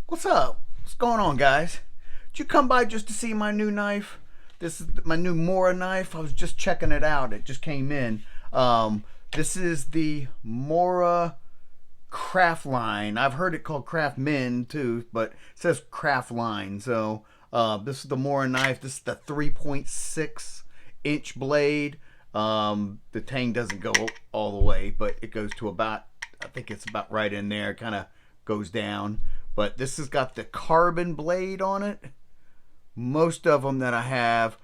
What's up? What's going on, guys? Did you come by just to see my new knife? This is my new Mora knife. I was just checking it out. It just came in. This is the Mora Craftline. I've heard it called Craftmen too, but it says Craftline. So this is the Mora knife. This is the 3.6-inch blade. The tang doesn't go all the way, but it goes to about, I think it's about right in there. Kind of goes down. But this has got the carbon blade on it. Most of them that I have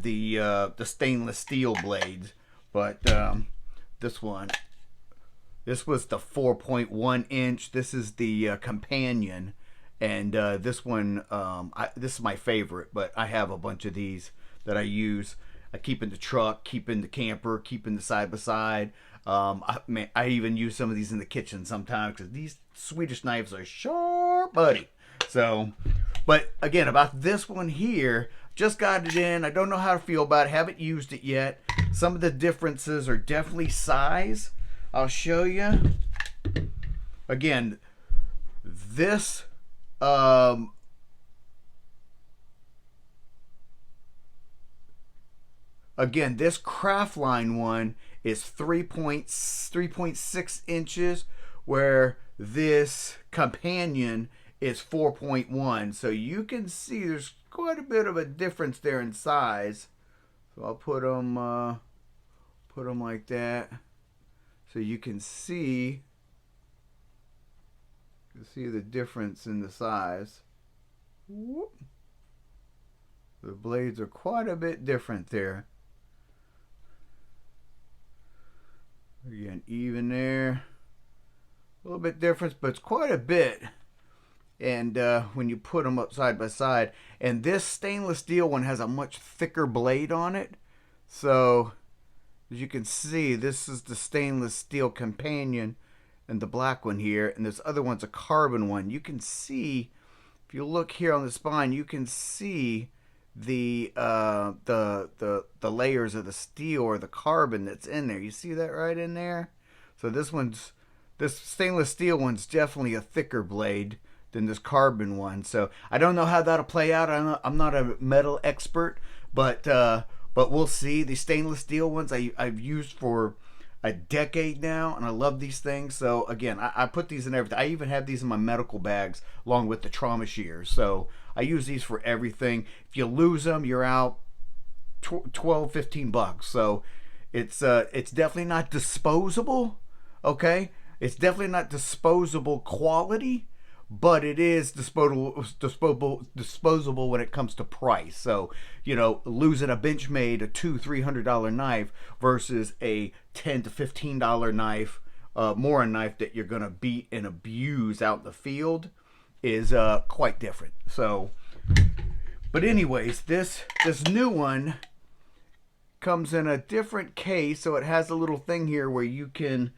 the stainless steel blades, but this one, this was the 4.1 inch. This is the companion, and this one, this is my favorite. But I have a bunch of these that I use. I keep in the truck, keep in the camper, keep in the side by side. I even use some of these in the kitchen sometimes because these Swedish knives are sharp, buddy. So, but again, about this one here, just got it in. I don't know how to feel about it. Haven't used it yet. Some of the differences are definitely size. I'll show you. Again, this this Craftline one is 3.6 inches, where this companion is 4.1. So you can see there's quite a bit of a difference there in size. So I'll put them like that, so you can see the difference in the size. Whoop. The blades are quite a bit different there. Again, even there, a little bit difference, but it's quite a bit. And when you put them up side by side, and this stainless steel one has a much thicker blade on it. So as you can see, this is the stainless steel companion, and the black one here, and this other one's a carbon one. You can see, if you look here on the spine, you can see the layers of the steel or the carbon that's in there. You see that right in there? So this stainless steel one's definitely a thicker blade than this carbon one. So I don't know how that'll play out. I'm not a metal expert, but we'll see. The stainless steel ones I've used for a decade now, and I love these things. So again, I put these in everything. I even have these in my medical bags along with the trauma shears. So I use these for everything. If you lose them, you're out 12, 15 bucks. So it's definitely not disposable. Okay, it's definitely not disposable quality, but it is disposable when it comes to price. So, you know, losing a Benchmade, a $200-300 knife versus a $10 to $15 knife, Mora knife that you're gonna beat and abuse out in the field is quite different. So, but anyways, this new one comes in a different case, so it has a little thing here where you can,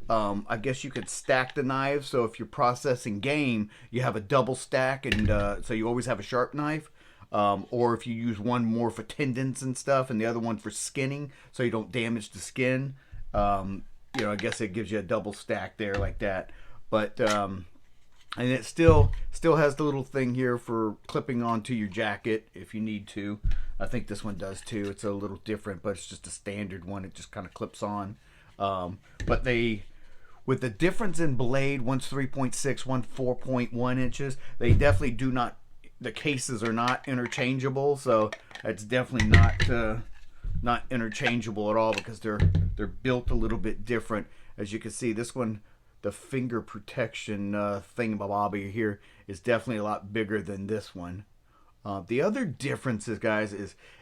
I guess you could stack the knives. So if you're processing game, you have a double stack, and so you always have a sharp knife. Or if you use one more for tendons and stuff, and the other one for skinning, so you don't damage the skin. You know, I guess it gives you a double stack there like that. But and it still has the little thing here for clipping onto your jacket if you need to. I think this one does too. It's a little different, but it's just a standard one. It just kind of clips on. But with the difference in blade, one's 3.6, one 4.1 inches, they definitely do not, the cases are not interchangeable. So it's definitely not interchangeable at all, because they're built a little bit different. As you can see, this one, the finger protection thingamabobby here is definitely a lot bigger than this one. The other differences, guys,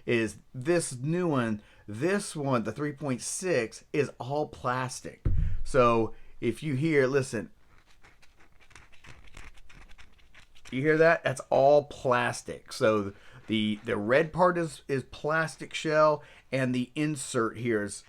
is this new one. This one, the 3.6, is all plastic. So if you listen, you hear that? That's all plastic. So the red part is plastic shell, and the insert here is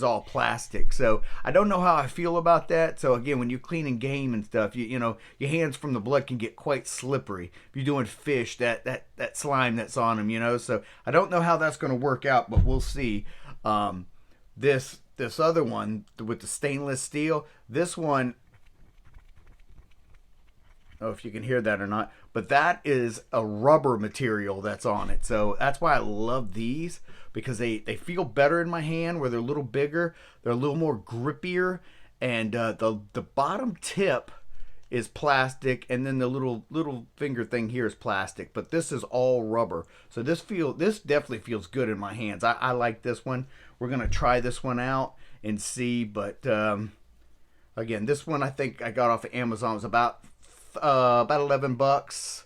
all plastic. So I don't know how I feel about that. So again, when you're cleaning game and stuff, you know, your hands from the blood can get quite slippery. If you're doing fish, that slime that's on them, you know. So I don't know how that's going to work out, but we'll see. This other one with the stainless steel, this one know if you can hear that or not, but that is a rubber material that's on it. So that's why I love these, because they feel better in my hand, where they're a little bigger, they're a little more grippier, and the bottom tip is plastic, and then the little finger thing here is plastic, but this is all rubber. So this definitely feels good in my hands. I like this one. We're gonna try this one out and see, but again, this one I think I got off of Amazon. It was about $11,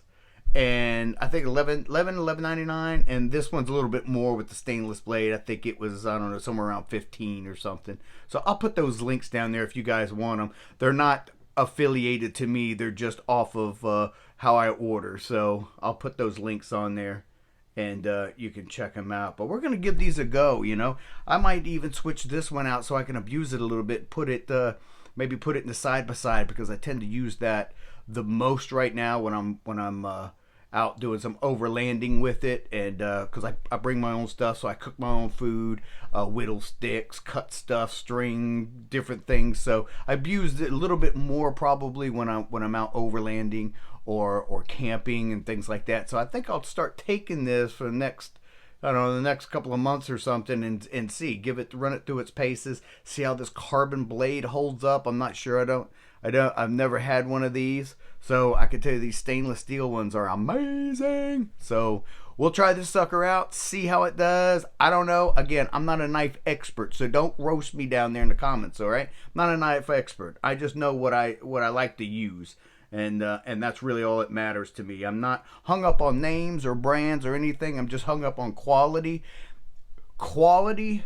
and I think 11.99, and this one's a little bit more with the stainless blade. I think it was, I don't know, somewhere around 15 or something. So I'll put those links down there if you guys want them. They're not affiliated to me, they're just off of how I order. So I'll put those links on there, and you can check them out. But we're gonna give these a go. You know, I might even switch this one out so I can abuse it a little bit. Put it maybe put it in the side by side, because I tend to use that the most right now when I'm out doing some overlanding with it, and because I bring my own stuff, so I cook my own food, whittle sticks, cut stuff, string, different things. So I've used it a little bit more probably when I'm out overlanding or camping and things like that. So I think I'll start taking this for the next, I don't know, the next couple of months or something, and see, run it through its paces, see how this carbon blade holds up. I'm not sure. I've never had one of these, so I can tell you these stainless steel ones are amazing. So we'll try this sucker out, see how it does. I don't know. Again, I'm not a knife expert, so don't roast me down there in the comments. All right, I'm not a knife expert. I just know what I like to use. And that's really all that matters to me. I'm not hung up on names or brands or anything. I'm just hung up on quality. Quality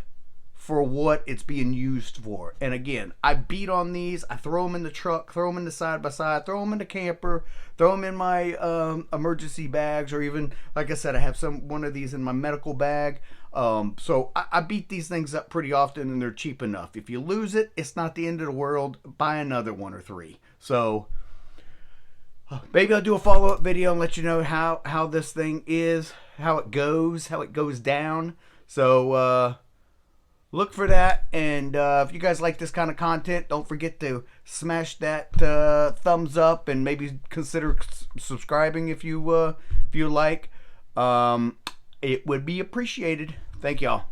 for what it's being used for. And again, I beat on these. I throw them in the truck, throw them in the side by side, throw them in the camper, throw them in my emergency bags, or even, like I said, I have one of these in my medical bag. So I beat these things up pretty often, and they're cheap enough. If you lose it, it's not the end of the world. Buy another one or three. So maybe I'll do a follow-up video and let you know how this thing is, how it goes down. So look for that. And if you guys like this kind of content, don't forget to smash that thumbs up, and maybe consider subscribing if you like. It would be appreciated. Thank y'all.